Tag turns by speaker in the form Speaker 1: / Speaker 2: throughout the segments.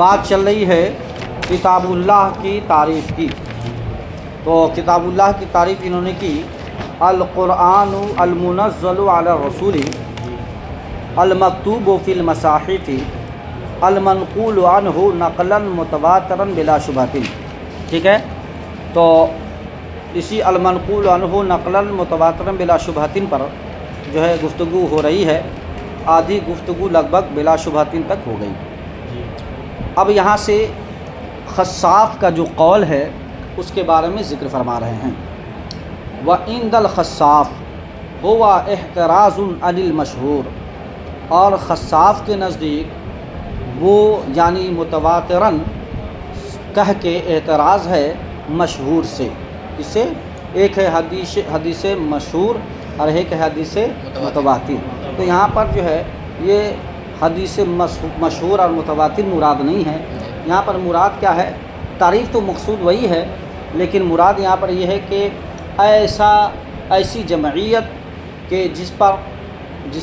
Speaker 1: بات چل رہی ہے کتاب اللہ کی تعریف کی. تو کتاب اللہ کی تعریف انہوں نے کی. القرآن المنزل علی الرسول المکتوب فی المصاحف المنقول عنہ نقلا متواترا بلا شبہۃ. ٹھیک ہے، تو اسی المنقول عنہ نقلا متواترا بلا شبہۃ پر جو ہے گفتگو ہو رہی ہے. آدھی گفتگو لگ بھگ بلا شبہۃ تک ہو گئی. اب یہاں سے خصاف کا جو قول ہے اس کے بارے میں ذکر فرما رہے ہیں. وَعِنْدَ الْخَصَّافِ هُوَ احتراز عن المشہور، اور خصاف کے نزدیک وہ یعنی متواتراً کہہ کے اعتراض ہے مشہور سے. اس سے ایک ہے حدیث مشہور اور ایک ہے حدیث متواتر. تو یہاں پر جو ہے یہ حدیث مشہور اور متواتر مراد نہیں ہے. یہاں پر مراد کیا ہے؟ تعریف تو مقصود وہی ہے، لیکن مراد یہاں پر یہ ہے کہ ایسی جمعیت کہ جس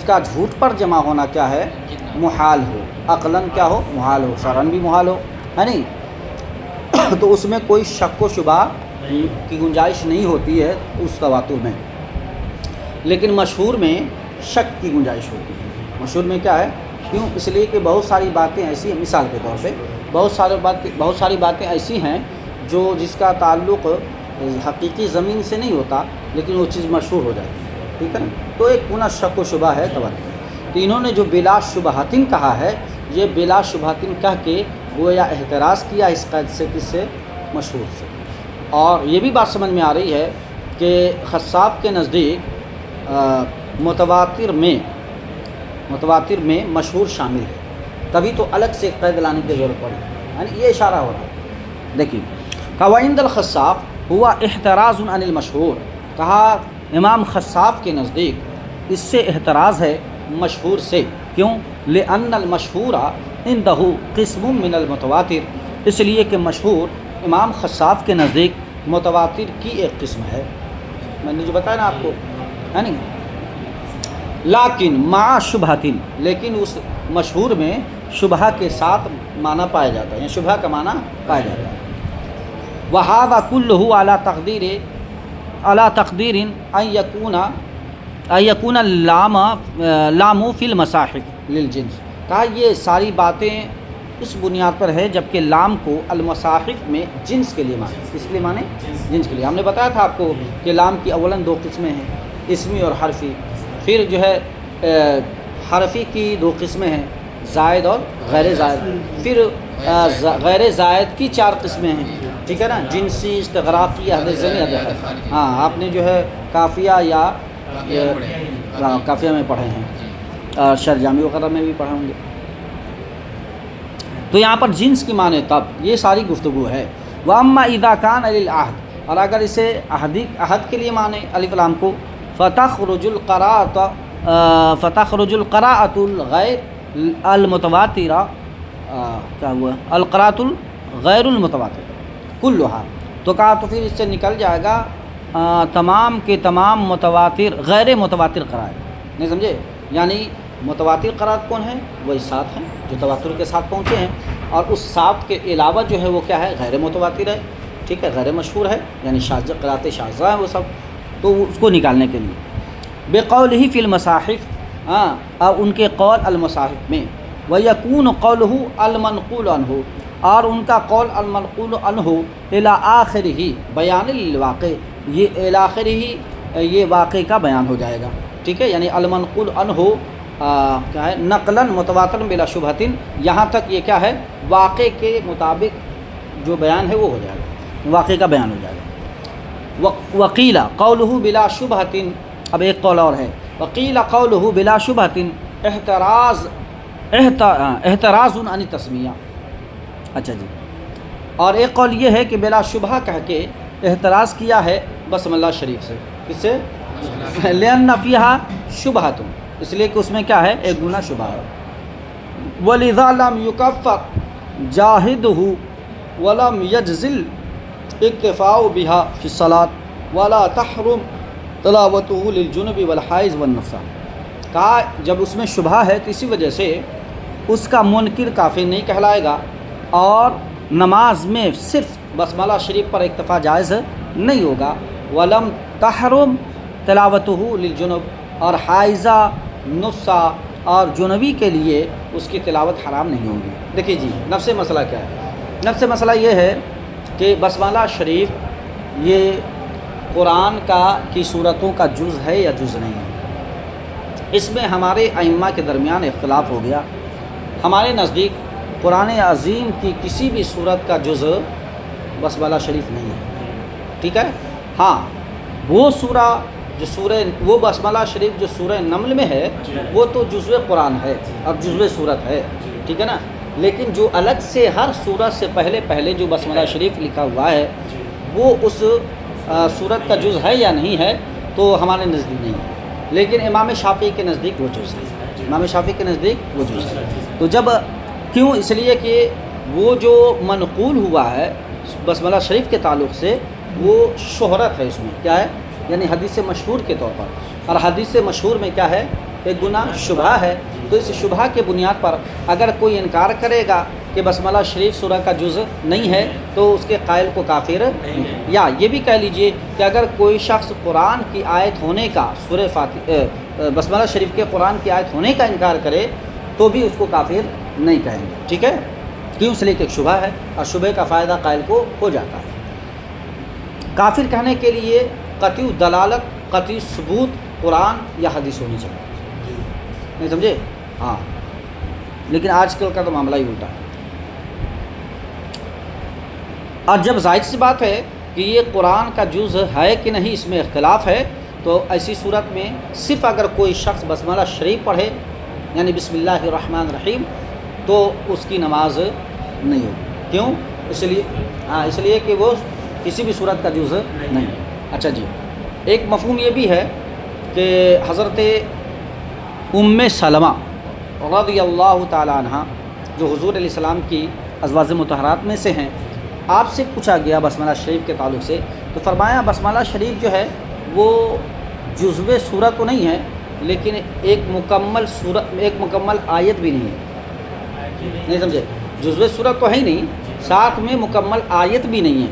Speaker 1: کا جھوٹ پر جمع ہونا کیا ہے؟ محال ہو. عقلاً کیا ہو؟ محال ہو. شرعاً بھی محال ہو، ہے نہیں؟ تو اس میں کوئی شک و شبہ کی گنجائش نہیں ہوتی ہے اس تواتر میں. لیکن مشہور میں شک کی گنجائش ہوتی ہے. مشہور میں کیا ہے؟ کیوں؟ اس لیے کہ بہت ساری باتیں ایسی ہیں، مثال کے طور پہ بہت ساری باتیں ایسی ہیں جس کا تعلق حقیقی زمین سے نہیں ہوتا، لیکن وہ چیز مشہور ہو جاتی ہے. ٹھیک ہے نا؟ تو ایک پناہ شک و شبہ ہے تواتر. تو انہوں نے جو بلا شبہتن کہا ہے، یہ بلا شبہتن کہہ کے گویا احتراز کیا اس قید سے، کس سے؟ مشہور سے. اور یہ بھی بات سمجھ میں آ رہی ہے کہ خصاف کے نزدیک متواتر میں مشہور شامل ہے. تبھی تو الگ سے قید لانے کی ضرورت پڑی، یعنی یہ اشارہ ہو رہا ہے. دیکھیے، وعند الخصاف ہوا احتراز عن المشہور، کہا امام خصاف کے نزدیک اس سے احتراز ہے مشہور سے. کیوں؟ لأن المشہور عندہ قسم من المتواتر، اس لیے کہ مشہور امام خصاف کے نزدیک متواتر کی ایک قسم ہے. میں نے جو بتایا نا آپ کو، ہے نہیں؟ لیکن مع شبہتن، لیکن اس مشہور میں شبہ کے ساتھ معنی پایا جاتا ہے، یعنی شبہ کا معنی پایا جاتا ہے. وَهَذَا كُلُّهُ عَلَى تَقْدِيرٍ أَن يَكُونَ اللَّامُ فِي الْمَصَاحِفِ لِلْجِنْسِ. کہا یہ ساری باتیں اس بنیاد پر ہے جبکہ لام کو المصاحف میں جنس کے لیے مانے. کس کے لیے مانے؟ جنس کے لیے. ہم نے بتایا تھا آپ کو کہ لام کی اولاً دو قسمیں ہیں، اسمی اور حرفی. پھر جو ہے حرفی کی دو قسمیں ہیں، زائد اور غیر زائد. پھر غیر زائد کی چار قسمیں ہیں. ٹھیک ہے نا؟ جنسی، استغراقی، اہل ذمی، ہاں آپ نے جو ہے کافیہ یا کافیہ میں پڑھے ہیں اور شرجامی وغیرہ میں بھی پڑھے ہوں گے. تو یہاں پر جنس کی معنی تب یہ ساری گفتگو ہے. وَأَمَّا إِذَا كَانَ لِلْعَهْدِ، اور اگر اسے عہد کے لیے معنی الف لام کو، فتخرج القراءۃ الغیر المتواترہ، کیا ہوا؟ القراءۃ الغیر المتواترہ کلھا، تو کہا تو پھر اس سے نکل جائے گا تمام کے تمام متواتر غیر متواتر قرائن. نہیں سمجھے؟ یعنی متواتر قرائن کون ہیں؟ وہی 7 ہیں جو تواتر کے ساتھ پہنچے ہیں، اور اس 7 کے علاوہ جو ہے وہ کیا ہے؟ غیر متواتر ہے. ٹھیک ہے، غیر مشہور ہے، یعنی قرائن شاذہ ہیں وہ سب. تو اس کو نکالنے کے لیے بقولہ فی المصاحف، اور ان کے قول المصاحف میں، ویکون قولہ المنقول عنہ، اور ان کا قول المنقول عنہ الی آخرہ بیان للواقع، یہ الی آخرہ یہ واقع کا بیان ہو جائے گا. ٹھیک ہے، یعنی المنقول عنہ کیا ہے؟ نقلا متواتر بلا شبہۃ، یہاں تک یہ کیا ہے؟ واقع کے مطابق جو بیان ہے وہ ہو جائے گا، واقع کا بیان ہو جائے گا. وقیل قولہ بلا شبہۃ، اب ایک قول اور ہے. وقیل قولہ بلا شبہۃ احتراز عن التسمیہ. اچھا جی، اور ایک قول یہ ہے کہ بلا شبہ کہہ کے احتراز کیا ہے بسم اللہ شریف سے. کس سے؟ لأن فیہا شبہۃ، اس لیے کہ اس میں کیا ہے؟ ایک گناہ شبہ ہے. وَلِذَا لَمْ يُكَفَّرْ جَاهِدُهُ وَلَمْ يَجْزِلْ اکتفاء بها فی الصلاۃ ولا تحرم تلاوته للجنب والحائض والنفساء. کہا جب اس میں شبہ ہے تو اسی وجہ سے اس کا منکر کافر نہیں کہلائے گا، اور نماز میں صرف بسملہ شریف پر اکتفا جائز نہیں ہوگا. ولم تحرم تلاوتہ للجنب، اور حائضہ، نفسہ اور جنبی کے لیے اس کی تلاوت حرام نہیں ہوگی. دیکھیے جی نفس مسئلہ کیا ہے. نفس مسئلہ یہ ہے کہ بسملہ شریف یہ قرآن کی صورتوں کا جز ہے یا جز نہیں ہے. اس میں ہمارے ائمہ کے درمیان اختلاف ہو گیا. ہمارے نزدیک قرآن عظیم کی کسی بھی صورت کا جز بسملہ شریف نہیں ہے. ٹھیک ہے. ہاں وہ وہ بسملہ شریف جو سورہ نمل میں ہے وہ تو جزو قرآن ہے اور جزو صورت ہے. ٹھیک ہے نا. لیکن جو الگ سے ہر صورت سے پہلے جو بسملہ شریف لکھا ہوا ہے وہ اس صورت کا جز ہے یا نہیں ہے تو ہمارے نزدیک نہیں ہے. لیکن امام شافعی کے نزدیک وہ جز ہے. امام شافعی کے نزدیک وہ جز ہے. تو جب کیوں؟ اس لیے کہ وہ جو منقول ہوا ہے بسملہ شریف کے تعلق سے وہ شہرت ہے. اس میں کیا ہے؟ یعنی حدیث مشہور کے طور پر. اور حدیث مشہور میں کیا ہے؟ ایک گناہ شبہ ہے. تو اس شبہ کے بنیاد پر اگر کوئی انکار کرے گا کہ بسملہ شریف سورہ کا جز نہیں ہے تو اس کے قائل کو کافر، یا یہ بھی کہہ لیجئے کہ اگر کوئی شخص قرآن کی آیت ہونے کا بسملہ شریف کے قرآن کی آیت ہونے کا انکار کرے تو بھی اس کو کافر نہیں کہیں گے. ٹھیک ہے. کیوں؟ اس لیے کہ ایک شبہ ہے اور شبہ کا فائدہ قائل کو ہو جاتا ہے. کافر کہنے کے لیے قطعی دلالت، قطعی ثبوت قرآن یا حدیث ہونی چاہیے. نہیں سمجھے؟ ہاں. لیکن آج کل کا تو معاملہ ہی الٹا ہے. اور جب ظاہر سی بات ہے کہ یہ قرآن کا جز ہے کہ نہیں اس میں اختلاف ہے تو ایسی صورت میں صرف اگر کوئی شخص بسملہ شریف پڑھے یعنی بسم اللہ الرحمن الرحیم تو اس کی نماز نہیں ہوگی. کیوں؟ اس لیے کہ وہ کسی بھی صورت کا جز نہیں ہے. اچھا جی. ایک مفہوم یہ بھی ہے کہ حضرت ام سلمہ رضی اللہ تعالی عنہ جو حضور علیہ السلام کی ازواج مطہرات میں سے ہیں، آپ سے پوچھا گیا بسملہ شریف کے تعلق سے تو فرمایا بسملہ شریف جو ہے وہ جزو سورت تو نہیں ہے لیکن ایک مکمل آیت بھی نہیں ہے. نہیں سمجھے؟ جزو سورت تو ہے ہی نہیں، ساتھ میں مکمل آیت بھی نہیں ہے.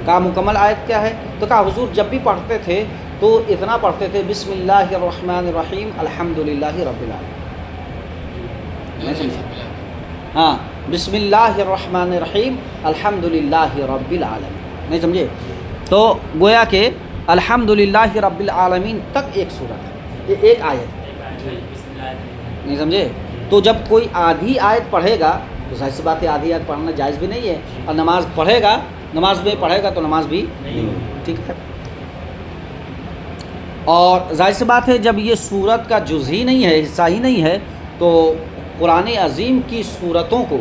Speaker 1: کہا مکمل آیت کیا ہے؟ تو کہا حضور جب بھی پڑھتے تھے تو اتنا پڑھتے تھے بسم اللہ الرحمن الرحیم الحمدللہ رب العالمین. نہیں سمجھے؟ ہاں بسم اللہ الرحمن الرحیم الحمدللہ رب العالمین. نہیں سمجھے؟ تو گویا کہ الحمدللہ رب العالمین تک ایک سورت ہے، یہ ایک آیت. نہیں سمجھے؟ تو جب کوئی آدھی آیت پڑھے گا تو ظاہر سی بات ہے آدھی آیت پڑھنا جائز بھی نہیں ہے، اور نماز میں پڑھے گا تو نماز بھی نہیں ہوگی. ٹھیک ہے. اور ظاہر سی بات ہے جب یہ صورت کا جز ہی نہیں ہے، حصہ ہی نہیں ہے، تو قرآن عظیم کی صورتوں کو،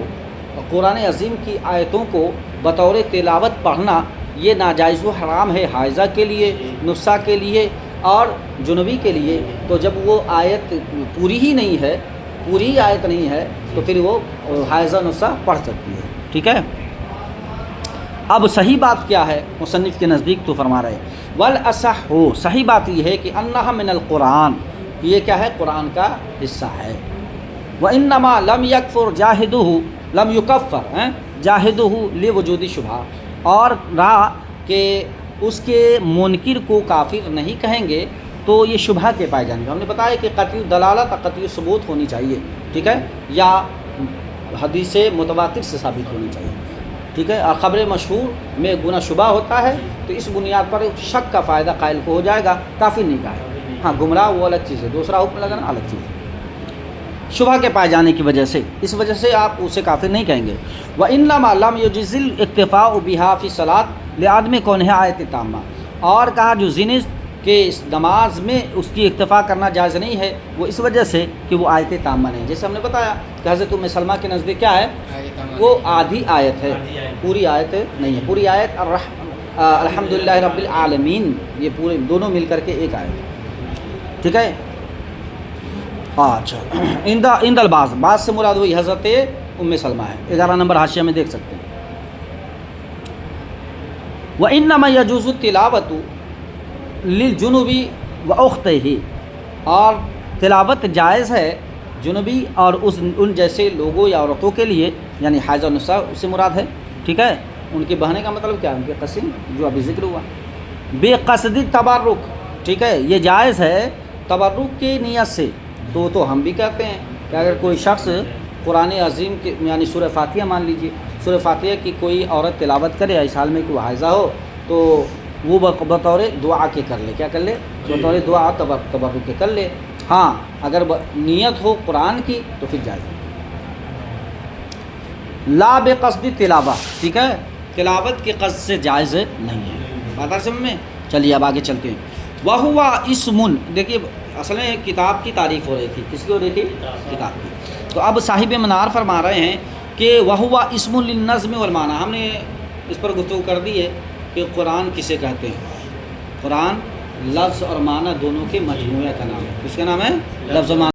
Speaker 1: قرآن عظیم کی آیتوں کو بطور تلاوت پڑھنا یہ ناجائز و حرام ہے حائضہ کے لیے، نفسہ کے لیے اور جنبی کے لیے. تو جب وہ آیت پوری ہی نہیں ہے، پوری آیت نہیں ہے تو پھر وہ حائضہ نفسہ پڑھ سکتی ہے. ٹھیک ہے. اب صحیح بات کیا ہے مصنف کے نزدیک؟ تو فرما رہے والاصح ہو، صحیح بات یہ ہے کہ انہا من القرآن، یہ کیا ہے؟ قرآن کا حصہ ہے. وانما لم یکفر جاہدہ، لم یکفر جاہدہ لوجود شبہ، اور رہا کہ اس کے منکر کو کافر نہیں کہیں گے تو یہ شبہ کے پائے جانے گا. ہم نے بتایا کہ قطعی دلالت اور قطعی ثبوت ہونی چاہیے. ٹھیک ہے. یا حدیث متواتر سے ثابت ہونی چاہیے. ٹھیک ہے. اور خبر مشہور میں گناہ شبہ ہوتا ہے تو اس بنیاد پر شک کا فائدہ قائل کو ہو جائے گا، کافر نہیں کہا ہے. ہاں گمراہ وہ الگ چیز ہے، دوسرا حکم لگانا الگ چیز ہے. شبہ کے پائے جانے کی وجہ سے، اس وجہ سے آپ اسے کافر نہیں کہیں گے. وَإِنَّمَا لَمْ يُجِزِ الْاِكْتِفَاءُ بِهَا فِي الصَّلَاةِ لِعَدْمِ كَوْنِهَا آیَةً تَامَّةً، اور کہا جو زنس کہ اس نماز میں اس کی اکتفا کرنا جائز نہیں ہے وہ اس وجہ سے کہ وہ آیت تامہ نہیں. جیسے ہم نے بتایا کہ حضرت ام سلمہ کے نزدیک کیا ہے؟ وہ آدھی آیت ہے، پوری آیت نہیں ہے. پوری آیت الحمدللہ رب العالمین، یہ پورے دونوں مل کر کے ایک آیت ہے. ٹھیک ہے. اچھا. عند البعض، بعض سے مراد وہی حضرت ام سلمہ ہے. 11 نمبر حاشیہ میں دیکھ سکتے ہیں. وَإِنَّمَا يَجُوزُ التِّلَاوَةُ لِلْجُنُوبِ وَأُخْتِهِ، اور تلاوت جائز ہے جنبی اور ان جیسے لوگوں یا عورتوں کے لیے، یعنی حائض اور نفسا اس سے مراد ہے، ٹھیک ہے. ان کے بہنے کا مطلب کیا ہے؟ ان کے قسم جو ابھی ذکر ہوا. بے قصدی تبرک، ٹھیک ہے، یہ جائز ہے تبرک کی نیت سے. تو ہم بھی کہتے ہیں کہ اگر کوئی شخص قرآن عظیم کے یعنی سورہ فاتحہ مان لیجئے، سورہ فاتحہ کی کوئی عورت تلاوت کرے اس حال میں کہ وہ حائضہ ہو، تو وہ بطور دعا کے کر لے. کیا کر لے؟ بطور دعا تبرک کے کر لے. ہاں اگر نیت ہو قرآن کی تو پھر جائز ہے. لا بے قصدی تلاوہ، ٹھیک ہے، تلاوت کی قصد سے جائز نہیں ہے. بات آ سمجھ میں؟ چلیے اب آگے چلتے ہیں. وَهُوَ اسم، دیکھیے اصل میں کتاب کی تعریف ہو رہی تھی. کس کی ہو رہی تھی؟ کتاب کی. تو اب صاحب منار فرما رہے ہیں کہ وَهُوَ اسم للنظم والمعنی. ہم نے اس پر گفتگو کر دی ہے کہ قرآن کسے کہتے ہیں. قرآن لفظ اور معنی دونوں کے مجموعہ کا نام ہے. کس کا نام ہے؟ لفظ و معنی.